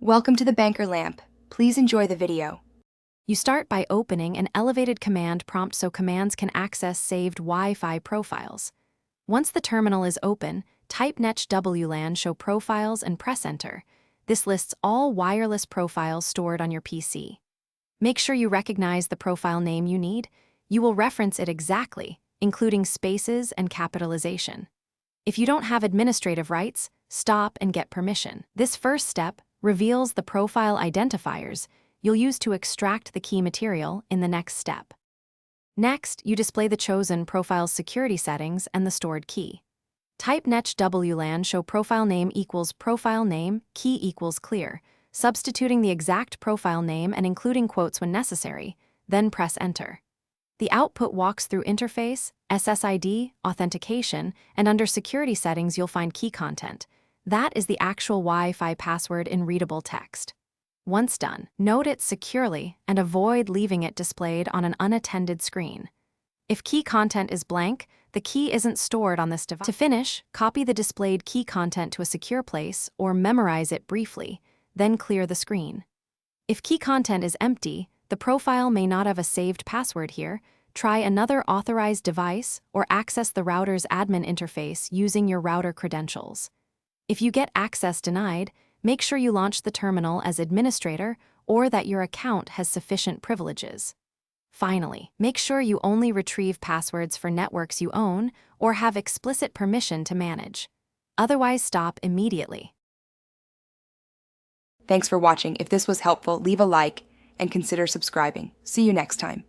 Welcome to the Banker Lamp. Please enjoy the video. You start by opening an elevated command prompt so commands can access saved Wi-Fi profiles. Once the terminal is open, type netwlan show profiles and press enter. This lists all wireless profiles stored on your PC. Make sure you recognize the profile name you need. You will reference it exactly, including spaces and capitalization. If you don't have administrative rights, stop and get permission. This first step reveals the profile identifiers you'll use to extract the key material in the next step. Next, you display the chosen profile's security settings and the stored key. Type netwlan show profile name equals profile name, key equals clear, substituting the exact profile name and including quotes when necessary, then press enter. The output walks through interface, SSID, authentication, and under security settings you'll find key content. That is the actual Wi-Fi password in readable text. Once done, note it securely and avoid leaving it displayed on an unattended screen. If key content is blank, the key isn't stored on this device. To finish, copy the displayed key content to a secure place or memorize it briefly, then clear the screen. If key content is empty, the profile may not have a saved password here. Try another authorized device or access the router's admin interface using your router credentials. If you get access denied, make sure you launch the terminal as administrator or that your account has sufficient privileges. Finally, make sure you only retrieve passwords for networks you own or have explicit permission to manage. Otherwise, stop immediately. Thanks for watching. If this was helpful, leave a like and consider subscribing. See you next time.